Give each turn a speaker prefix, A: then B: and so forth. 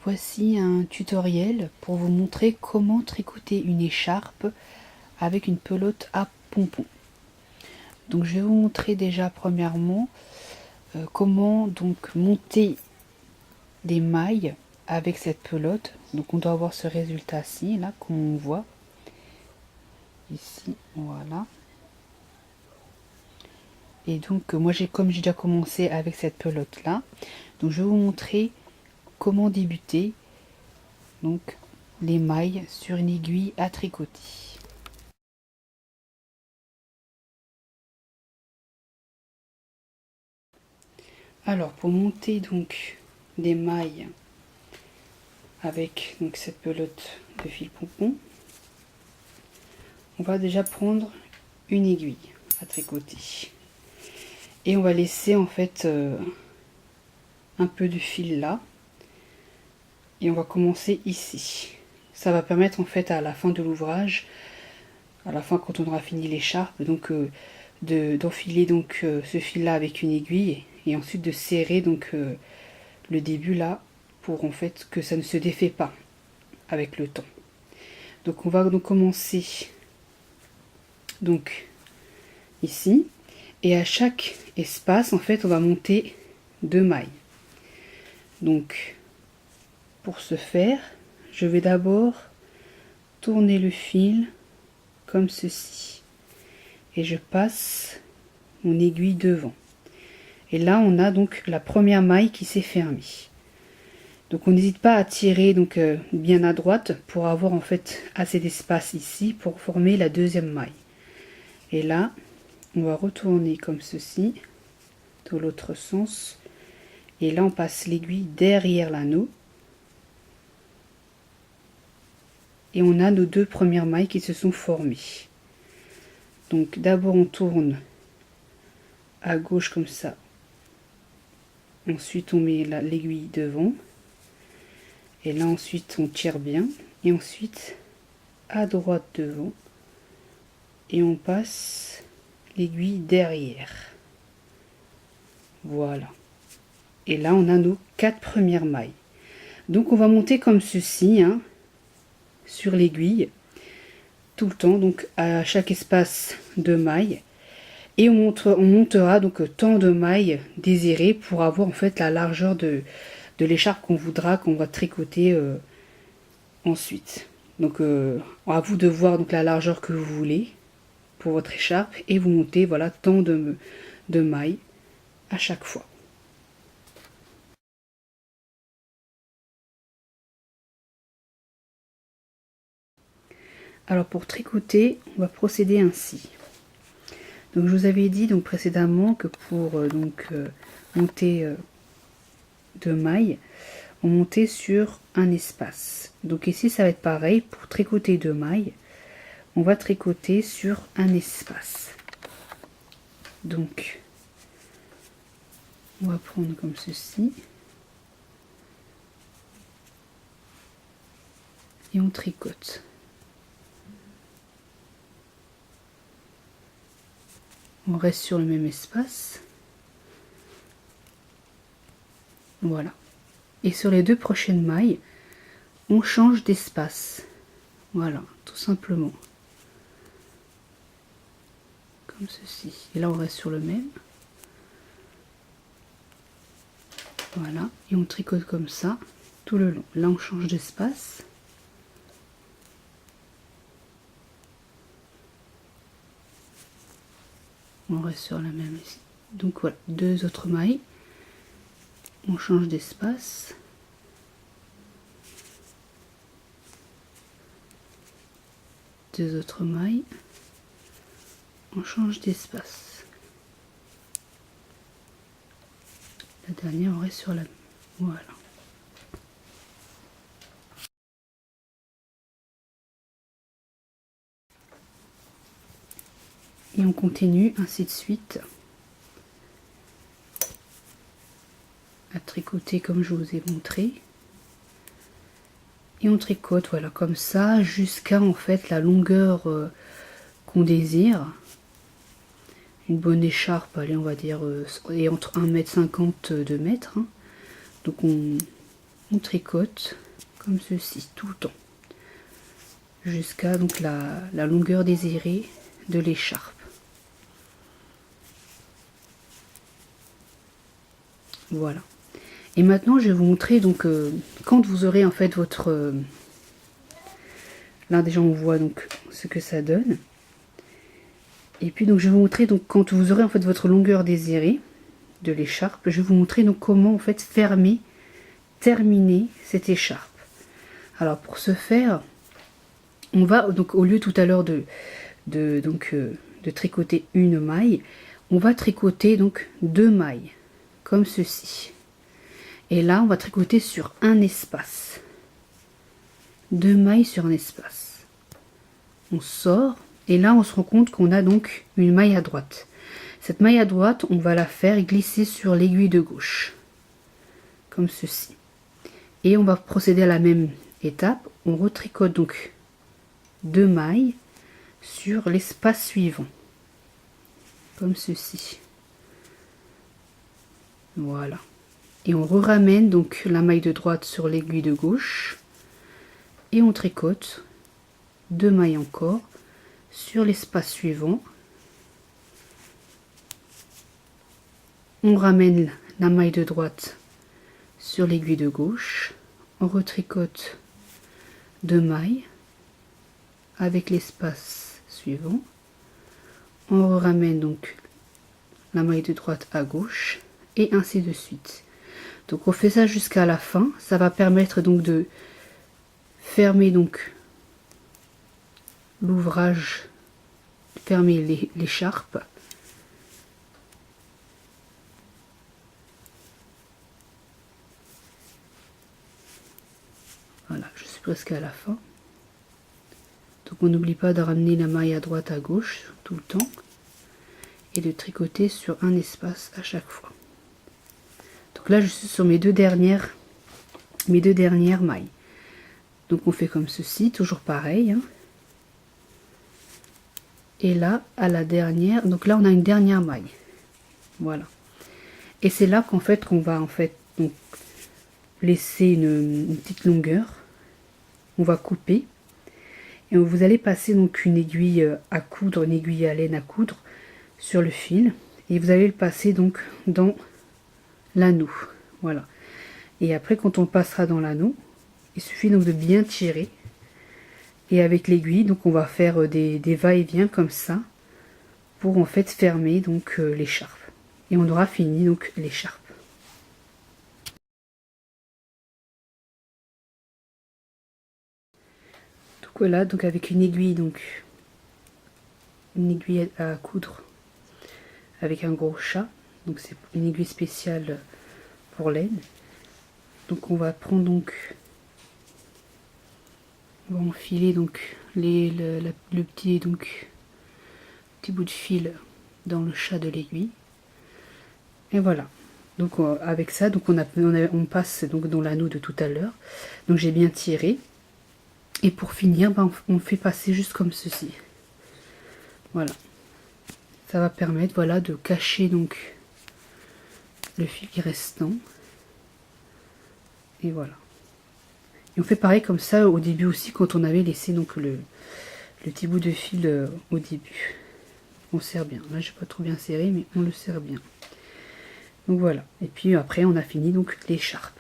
A: Voici un tutoriel pour vous montrer comment tricoter une écharpe avec une pelote à pompons. Donc je vais vous montrer déjà premièrement comment donc monter des mailles avec cette pelote. Donc on doit avoir ce résultat-ci là qu'on voit ici, voilà. Et donc moi comme j'ai déjà commencé avec cette pelote là, donc je vais vous montrer comment débuter donc les mailles sur une aiguille à tricoter. Alors pour monter donc des mailles avec donc cette pelote de fil pompon, on va déjà prendre une aiguille à tricoter et on va laisser en fait un peu de fil là et on va commencer ici. Ça va permettre en fait à la fin de l'ouvrage, à la fin quand on aura fini l'écharpe, donc d'enfiler donc ce fil là avec une aiguille et ensuite de serrer donc le début là pour en fait que ça ne se défait pas avec le temps. Donc on va donc commencer donc ici et à chaque espace en fait on va monter 2 mailles. Donc pour ce faire, je vais d'abord tourner le fil comme ceci et je passe mon aiguille devant. Et là on a donc la première maille qui s'est fermée. Donc on n'hésite pas à tirer donc bien à droite pour avoir en fait assez d'espace ici pour former la deuxième maille. Et là on va retourner comme ceci dans l'autre sens et là on passe l'aiguille derrière l'anneau et on a nos 2 premières mailles qui se sont formées. Donc d'abord on tourne à gauche comme ça, ensuite on met l'aiguille devant et là ensuite on tire bien et ensuite à droite devant et on passe l'aiguille derrière. Voilà. Et là on a nos 4 premières mailles. Donc on va monter comme ceci hein, sur l'aiguille tout le temps, donc à chaque espace de mailles. Et on montera donc tant de mailles désirées pour avoir en fait la largeur de l'écharpe qu'on voudra, qu'on va tricoter ensuite. Donc à vous de voir donc la largeur que vous voulez pour votre écharpe et vous montez voilà tant de mailles à chaque fois. Alors pour tricoter, on va procéder ainsi. Donc je vous avais dit donc précédemment que pour monter 2 mailles, on montait sur un espace. Donc ici ça va être pareil, pour tricoter 2 mailles, on va tricoter sur un espace. Donc on va prendre comme ceci et on tricote. On reste sur le même espace. Voilà. Et sur les 2 prochaines mailles, on change d'espace. Voilà, tout simplement. Comme ceci. Et là, on reste sur le même. Voilà. Et on tricote comme ça tout le long. Là, on change d'espace. On reste sur la même ici. Donc voilà, 2 autres mailles. On change d'espace. Deux autres mailles. On change d'espace. La dernière, on reste sur la même. Voilà. Et on continue ainsi de suite à tricoter comme je vous ai montré. Et on tricote voilà comme ça jusqu'à en fait la longueur qu'on désire. Une bonne écharpe, allez on va dire est entre 1,50 m et 2 m. Hein. Donc on on tricote comme ceci tout le temps, jusqu'à donc la longueur désirée de l'écharpe. Voilà. Et maintenant je vais vous montrer donc quand vous aurez en fait votre là déjà on voit donc ce que ça donne. Et puis donc je vais vous montrer donc quand vous aurez en fait votre longueur désirée de l'écharpe, je vais vous montrer donc comment en fait terminer cette écharpe. Alors pour ce faire, on va donc au lieu tout à l'heure de tricoter une maille, on va tricoter donc 2 mailles comme ceci. Et là on va tricoter sur un espace. 2 mailles sur un espace. On sort et là on se rend compte qu'on a donc une maille à droite. Cette maille à droite, on va la faire glisser sur l'aiguille de gauche, comme ceci. Et on va procéder à la même étape. On retricote donc 2 mailles sur l'espace suivant, comme ceci. Voilà. Et on ramène donc la maille de droite sur l'aiguille de gauche. Et on tricote 2 mailles encore sur l'espace suivant. On ramène la maille de droite sur l'aiguille de gauche, on retricote 2 mailles avec l'espace suivant, on ramène donc la maille de droite à gauche et ainsi de suite. Donc on fait ça jusqu'à la fin, ça va permettre donc de fermer donc l'ouvrage, fermer l'écharpe. Voilà, je suis presque à la fin. Donc on n'oublie pas de ramener la maille à droite à gauche tout le temps et de tricoter sur un espace à chaque fois. Donc là je suis sur mes deux dernières mailles. Donc on fait comme ceci, toujours pareil, hein. Et là à la dernière, donc là on a une dernière maille. Voilà. Et c'est là qu'en fait qu'on va donc laisser une petite longueur. On va couper et vous allez passer donc une aiguille à coudre, une aiguille à laine à coudre sur le fil et vous allez le passer donc dans l'anneau. Voilà. Et après quand on passera dans l'anneau, il suffit donc de bien tirer et avec l'aiguille donc on va faire des va-et-vient comme ça pour en fait fermer donc l'écharpe et on aura fini donc l'écharpe. Voilà, donc avec une aiguille à coudre avec un gros chat, donc c'est une aiguille spéciale pour laine. Donc on va prendre donc, on va enfiler donc le petit bout de fil dans le chat de l'aiguille et voilà. Donc avec ça donc on passe donc dans l'anneau de tout à l'heure. Donc j'ai bien tiré. Et pour finir, on fait passer juste comme ceci. Voilà. Ça va permettre voilà, de cacher donc le fil restant. Et voilà. Et on fait pareil comme ça au début aussi quand on avait laissé donc le petit bout de fil au début. On serre bien. Là, je n'ai pas trop bien serré, mais on le serre bien. Donc voilà. Et puis après, on a fini donc l'écharpe.